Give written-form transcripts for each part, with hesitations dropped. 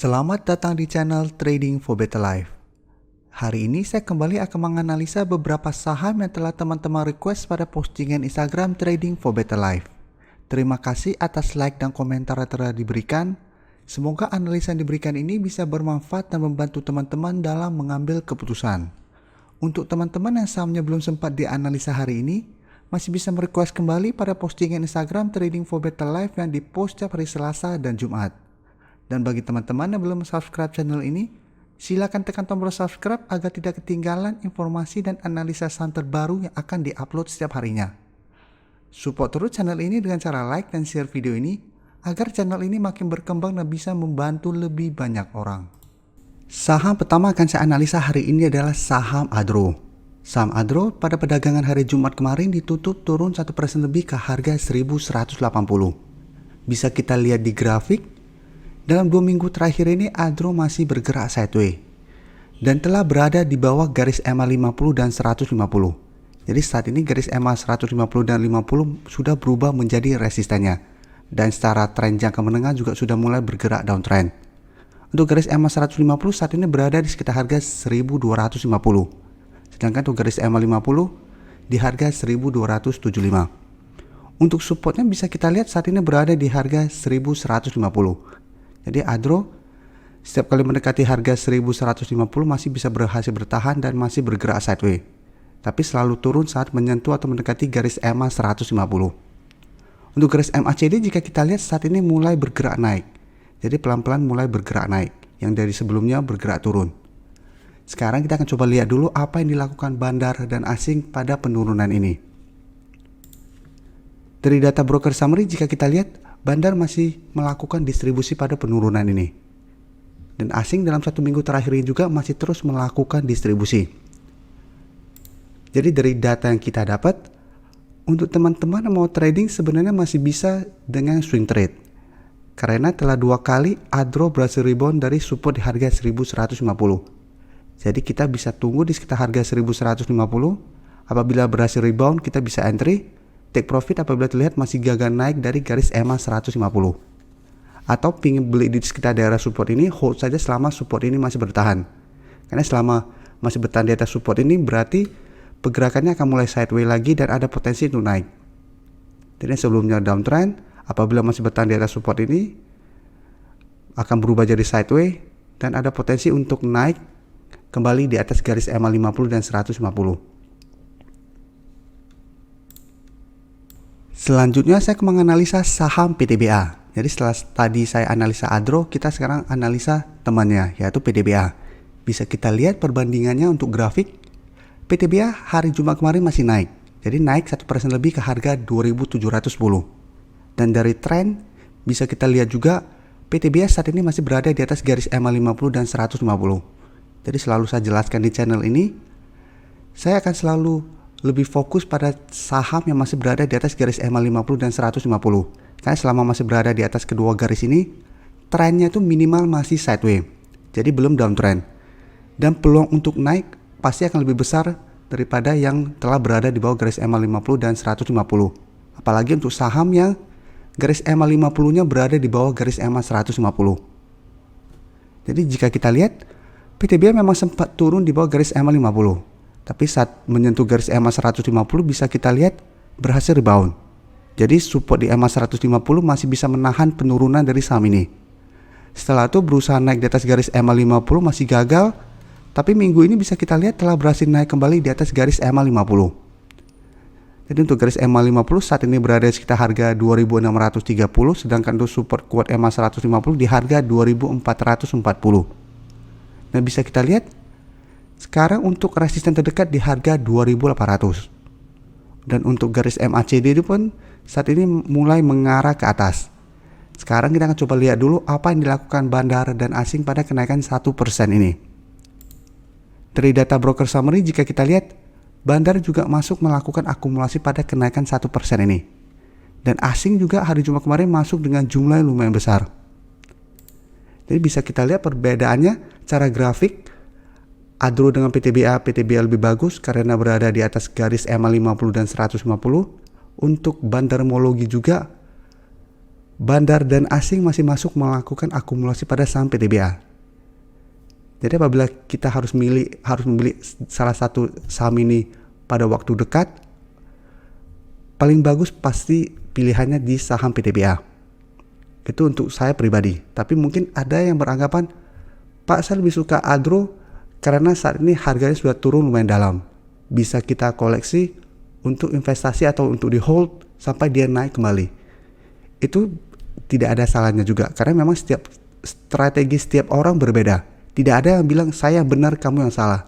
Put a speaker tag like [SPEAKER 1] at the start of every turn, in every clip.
[SPEAKER 1] Selamat datang di channel Trading for Better Life. Hari ini saya kembali akan menganalisa beberapa saham yang telah teman-teman request pada postingan Instagram Trading for Better Life. Terima kasih atas like dan komentar yang telah diberikan. Semoga analisa yang diberikan ini bisa bermanfaat dan membantu teman-teman dalam mengambil keputusan. Untuk teman-teman yang sahamnya belum sempat dianalisa hari ini, masih bisa merequest kembali pada postingan Instagram Trading for Better Life yang dipost setiap hari Selasa dan Jumat. Dan bagi teman-teman yang belum subscribe channel ini, silakan tekan tombol subscribe agar tidak ketinggalan informasi dan analisa saham terbaru yang akan diupload setiap harinya. Support terus channel ini dengan cara like dan share video ini agar channel ini makin berkembang dan bisa membantu lebih banyak orang. Saham pertama akan saya analisa hari ini adalah saham Adro. Saham Adro pada perdagangan hari Jumat kemarin ditutup turun 1% lebih ke harga 1180. Bisa kita lihat di grafik. Dalam 2 minggu terakhir ini Adro masih bergerak sideways dan telah berada di bawah garis EMA 50 dan 150. Jadi saat ini garis EMA 150 dan 50 sudah berubah menjadi resistennya, dan secara tren jangka menengah juga sudah mulai bergerak downtrend. Untuk garis EMA 150 saat ini berada di sekitar harga 1250, sedangkan untuk garis EMA 50 di harga 1275. Untuk supportnya bisa kita lihat saat ini berada di harga 1150. Jadi Adro setiap kali mendekati harga 1150 masih bisa berhasil bertahan dan masih bergerak sideways. Tapi selalu turun saat menyentuh atau mendekati garis EMA 150. Untuk garis MACD jika kita lihat saat ini mulai bergerak naik. Jadi pelan-pelan mulai bergerak naik yang dari sebelumnya bergerak turun. Sekarang kita akan coba lihat dulu apa yang dilakukan bandar dan asing pada penurunan ini. Dari data broker summary jika kita lihat bandar masih melakukan distribusi pada penurunan ini. Dan asing dalam 1 minggu terakhir ini juga masih terus melakukan distribusi. Jadi dari data yang kita dapat, untuk teman-teman yang mau trading sebenarnya masih bisa dengan swing trade. Karena telah 2 kali Adro berhasil rebound dari support di harga 1150. Jadi kita bisa tunggu di sekitar harga 1150. Apabila berhasil rebound kita bisa entry. Take profit apabila terlihat masih gagal naik dari garis EMA 150. Atau pingin beli di sekitar daerah support ini, hold saja selama support ini masih bertahan. Karena selama masih bertahan di atas support ini berarti pergerakannya akan mulai sideways lagi dan ada potensi untuk naik. Jadi sebelumnya downtrend, apabila masih bertahan di atas support ini akan berubah jadi sideways dan ada potensi untuk naik kembali di atas garis EMA 50 dan 150. Selanjutnya saya akan menganalisa saham PTBA. Jadi setelah tadi saya analisa Adro, kita sekarang analisa temannya yaitu PTBA. Bisa kita lihat perbandingannya untuk grafik. PTBA hari Jumat kemarin masih naik. Jadi naik 1% lebih ke harga 2710. Dan dari tren bisa kita lihat juga PTBA saat ini masih berada di atas garis EMA 50 dan 150. Jadi selalu saya jelaskan di channel ini, saya akan selalu lebih fokus pada saham yang masih berada di atas garis EMA 50 dan 150. Karena selama masih berada di atas kedua garis ini, trennya itu minimal masih sideways. Jadi belum downtrend. Dan peluang untuk naik pasti akan lebih besar daripada yang telah berada di bawah garis EMA 50 dan 150. Apalagi untuk saham yang garis EMA 50-nya berada di bawah garis EMA 150. Jadi jika kita lihat, PTBA memang sempat turun di bawah garis EMA 50. Tapi saat menyentuh garis EMA 150 bisa kita lihat berhasil rebound. Jadi support di EMA 150 masih bisa menahan penurunan dari saham ini. Setelah itu berusaha naik di atas garis EMA 50 masih gagal. Tapi minggu ini bisa kita lihat telah berhasil naik kembali di atas garis EMA 50. Jadi untuk garis EMA 50 saat ini berada di sekitar harga 2630. Sedangkan untuk support kuat EMA 150 di harga 2440. Nah bisa kita lihat sekarang untuk resisten terdekat di harga 2800. Dan untuk garis MACD itu pun saat ini mulai mengarah ke atas. Sekarang kita akan coba lihat dulu apa yang dilakukan bandar dan asing pada kenaikan 1% ini. Dari data broker summary jika kita lihat, bandar juga masuk melakukan akumulasi pada kenaikan 1% ini. Dan asing juga hari Jumat kemarin masuk dengan jumlah yang lumayan besar. Jadi bisa kita lihat perbedaannya cara grafik. Adro dengan PTBA lebih bagus karena berada di atas garis EMA 50 dan 150. Untuk bandarmologi juga bandar dan asing masih masuk melakukan akumulasi pada saham PTBA. Jadi apabila kita harus membeli salah satu saham ini pada waktu dekat, paling bagus pasti pilihannya di saham PTBA. Itu untuk saya pribadi. Tapi mungkin ada yang beranggapan, Pak, saya lebih suka Adro karena saat ini harganya sudah turun lumayan dalam. Bisa kita koleksi untuk investasi atau untuk di hold sampai dia naik kembali. Itu tidak ada salahnya juga, karena memang setiap strategi setiap orang berbeda. Tidak ada yang bilang saya benar, kamu yang salah.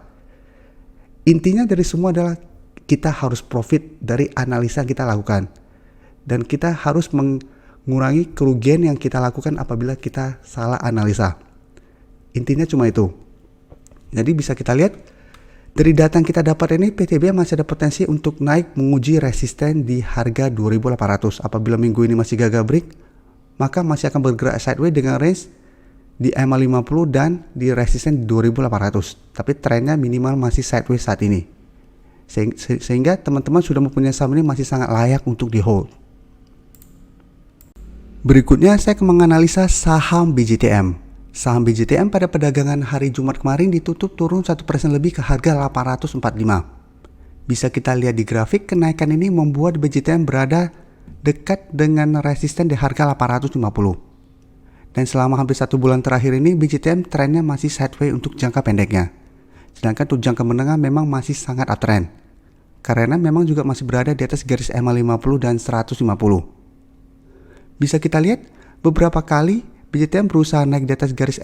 [SPEAKER 1] Intinya dari semua adalah kita harus profit dari analisa yang kita lakukan, dan kita harus mengurangi kerugian yang kita lakukan apabila kita salah analisa. Intinya cuma itu. Jadi bisa kita lihat dari data yang kita dapat ini, PTBA masih ada potensi untuk naik menguji resisten di harga 2.800. Apabila minggu ini masih gagal break, maka masih akan bergerak sideways dengan range di MA50 dan di resisten di 2.800. Tapi trennya minimal masih sideways saat ini. Sehingga teman-teman sudah mempunyai saham ini masih sangat layak untuk di hold. Berikutnya saya akan menganalisa saham BJTM. Saham BJTM pada perdagangan hari Jumat kemarin ditutup turun 1% lebih ke harga 845. Bisa kita lihat di grafik, kenaikan ini membuat BJTM berada dekat dengan resisten di harga 850. Dan selama hampir 1 bulan terakhir ini, BJTM trennya masih sideways untuk jangka pendeknya. Sedangkan untuk jangka menengah memang masih sangat uptrend. Karena memang juga masih berada di atas garis MA50 dan 150. Bisa kita lihat beberapa kali BJTM berusaha naik di atas garis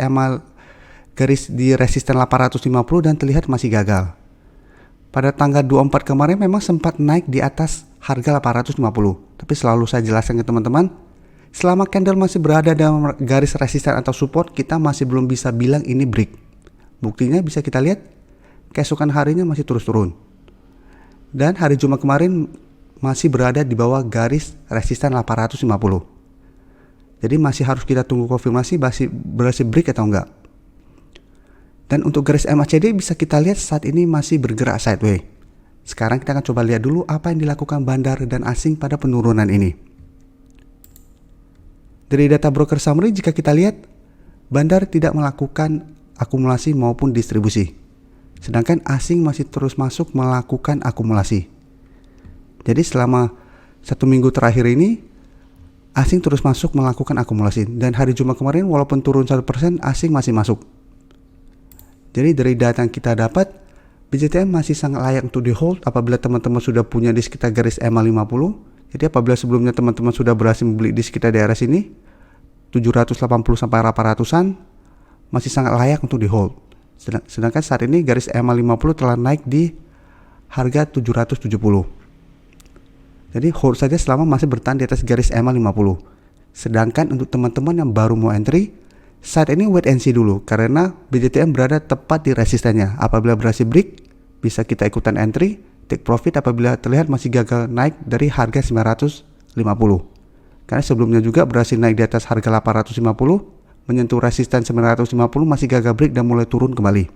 [SPEAKER 1] di resisten 850 dan terlihat masih gagal. Pada tanggal 24 kemarin memang sempat naik di atas harga 850. Tapi selalu saya jelaskan ke teman-teman, selama candle masih berada dalam garis resisten atau support, kita masih belum bisa bilang ini break. Buktinya bisa kita lihat, keesokan harinya masih terus turun. Dan hari Jumat kemarin masih berada di bawah garis resisten 850. Jadi masih harus kita tunggu konfirmasi berhasil break atau enggak. Dan untuk garis MACD bisa kita lihat saat ini masih bergerak sideways. Sekarang kita akan coba lihat dulu apa yang dilakukan bandar dan asing pada penurunan ini. Dari data broker summary jika kita lihat, bandar tidak melakukan akumulasi maupun distribusi. Sedangkan asing masih terus masuk melakukan akumulasi. Jadi selama 1 minggu terakhir ini, asing terus masuk melakukan akumulasi. Dan hari Jumat kemarin walaupun turun 1%, asing masih masuk. Jadi dari data yang kita dapat, BJTM masih sangat layak untuk di hold apabila teman-teman sudah punya di sekitar garis MA50. Jadi apabila sebelumnya teman-teman sudah berhasil membeli di sekitar daerah sini 780 sampai 800-an, masih sangat layak untuk di hold. Sedangkan saat ini garis MA50 telah naik di harga 770. Jadi hold saja selama masih bertahan di atas garis MA50. Sedangkan untuk teman-teman yang baru mau entry, saat ini wait and see dulu karena BJTM berada tepat di resistennya. Apabila berhasil break, bisa kita ikutan entry, take profit apabila terlihat masih gagal naik dari harga 950. Karena sebelumnya juga berhasil naik di atas harga 850, menyentuh resisten 950 masih gagal break dan mulai turun kembali.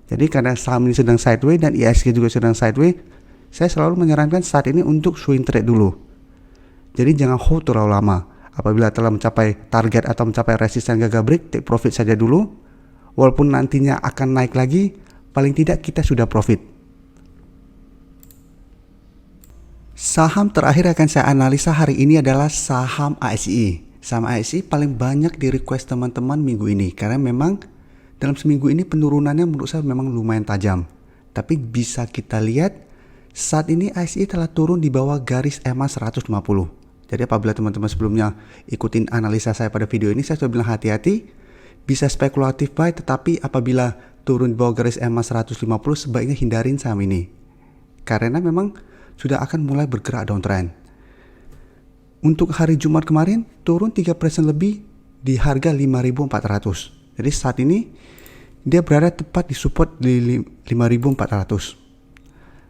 [SPEAKER 1] Jadi karena saham ini sedang sideways dan ISG juga sedang sideways, saya selalu menyarankan saat ini untuk swing trade dulu. Jadi jangan hold terlalu lama. Apabila telah mencapai target atau mencapai resisten gagal break, take profit saja dulu. Walaupun nantinya akan naik lagi, paling tidak kita sudah profit. Saham terakhir akan saya analisa hari ini adalah saham ASI. Saham ASI paling banyak di request teman-teman minggu ini. Karena memang dalam seminggu ini penurunannya menurut saya memang lumayan tajam. Tapi bisa kita lihat, saat ini ASI telah turun di bawah garis EMA 150. Jadi apabila teman-teman sebelumnya ikutin analisa saya pada video ini, saya sudah bilang hati-hati, bisa spekulatif buy, tetapi apabila turun di bawah garis EMA 150 sebaiknya hindarin saham ini. Karena memang sudah akan mulai bergerak downtrend. Untuk hari Jumat kemarin turun 3% lebih di harga 5.400. Jadi saat ini dia berada tepat di support di 5.400.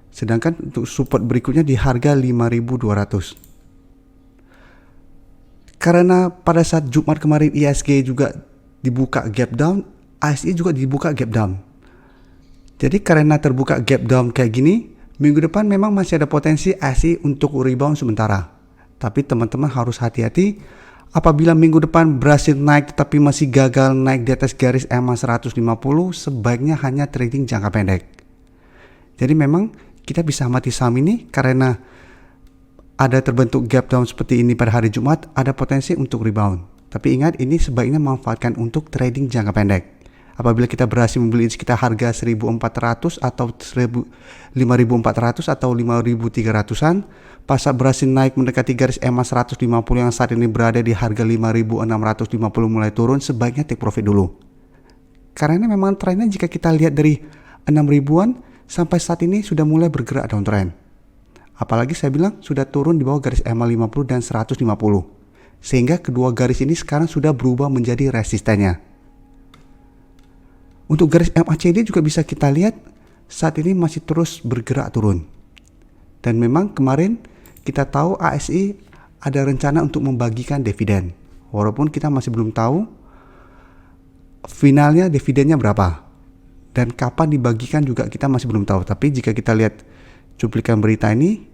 [SPEAKER 1] Sedangkan untuk support berikutnya di harga 5.200. Karena pada saat Jumat kemarin ISG juga dibuka gap down, ASI juga dibuka gap down. Jadi karena terbuka gap down kayak gini, minggu depan memang masih ada potensi ASI untuk rebound sementara. Tapi teman-teman harus hati-hati Apabila minggu depan berhasil naik tetapi masih gagal naik di atas garis EMA 150, sebaiknya hanya trading jangka pendek. Jadi memang kita bisa amati saham ini karena ada terbentuk gap down seperti ini pada hari Jumat, ada potensi untuk rebound. Tapi ingat, ini sebaiknya manfaatkan untuk trading jangka pendek. Apabila kita berhasil membeli sekitar harga 1.400 atau 5.400 atau 5.300-an, pasar berhasil naik mendekati garis EMA 150 yang saat ini berada di harga 5.650 mulai turun, sebaiknya take profit dulu. Karena memang trennya jika kita lihat dari 6.000-an sampai saat ini sudah mulai bergerak downtrend. Apalagi saya bilang sudah turun di bawah garis EMA 50 dan 150. Sehingga kedua garis ini sekarang sudah berubah menjadi resistennya. Untuk garis MACD juga bisa kita lihat saat ini masih terus bergerak turun. Dan memang kemarin kita tahu ASI ada rencana untuk membagikan dividen. Walaupun kita masih belum tahu finalnya dividennya berapa. Dan kapan dibagikan juga kita masih belum tahu. Tapi jika kita lihat cuplikan berita ini,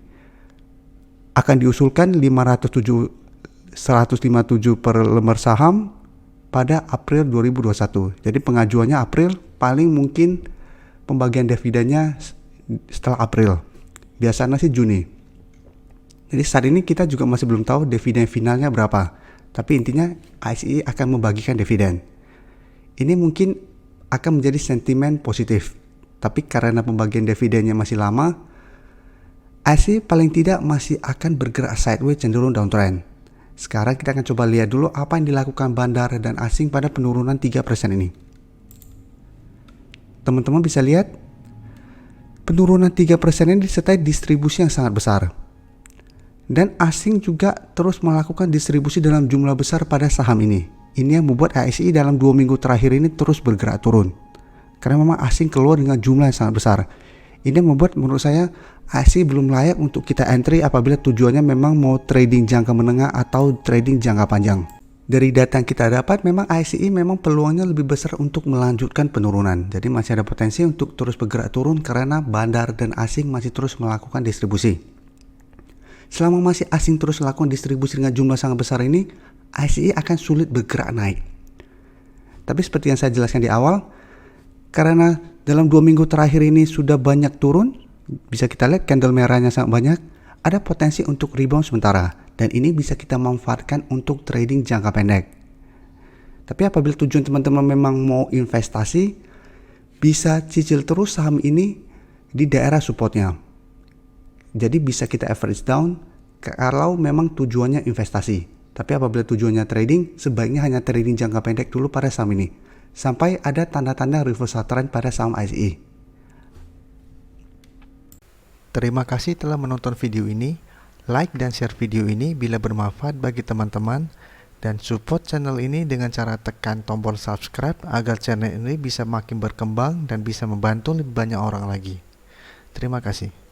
[SPEAKER 1] akan diusulkan 157 per lembar saham pada April 2021. Jadi pengajuannya April, paling mungkin pembagian dividennya setelah April. Biasanya sih Juni. Jadi saat ini kita juga masih belum tahu dividen finalnya berapa. Tapi intinya ASI akan membagikan dividen. Ini mungkin akan menjadi sentimen positif. Tapi karena pembagian dividennya masih lama, ASI paling tidak masih akan bergerak sideways cenderung downtrend. Sekarang kita akan coba lihat dulu apa yang dilakukan bandar dan asing pada penurunan 3% ini. Teman-teman bisa lihat penurunan 3% ini disertai distribusi yang sangat besar. Dan asing juga terus melakukan distribusi dalam jumlah besar pada saham ini. Ini yang membuat ASI dalam 2 minggu terakhir ini terus bergerak turun. Karena memang asing keluar dengan jumlah yang sangat besar. Ini membuat menurut saya ASI belum layak untuk kita entry apabila tujuannya memang mau trading jangka menengah atau trading jangka panjang. Dari data yang kita dapat, memang ASI memang peluangnya lebih besar untuk melanjutkan penurunan. Jadi masih ada potensi untuk terus bergerak turun karena bandar dan asing masih terus melakukan distribusi. Selama masih asing terus melakukan distribusi dengan jumlah sangat besar ini, ASI akan sulit bergerak naik. Tapi seperti yang saya jelaskan di awal, karena dalam 2 minggu terakhir ini sudah banyak turun, bisa kita lihat candle merahnya sangat banyak, ada potensi untuk rebound sementara. Dan ini bisa kita manfaatkan untuk trading jangka pendek. Tapi apabila tujuan teman-teman memang mau investasi, bisa cicil terus saham ini di daerah supportnya. Jadi bisa kita average down kalau memang tujuannya investasi. Tapi apabila tujuannya trading, sebaiknya hanya trading jangka pendek dulu pada saham ini. Sampai ada tanda-tanda reversal trend pada saham ASI.
[SPEAKER 2] Terima kasih telah menonton video ini. Like dan share video ini bila bermanfaat bagi teman-teman. Dan support channel ini dengan cara tekan tombol subscribe agar channel ini bisa makin berkembang dan bisa membantu lebih banyak orang lagi. Terima kasih.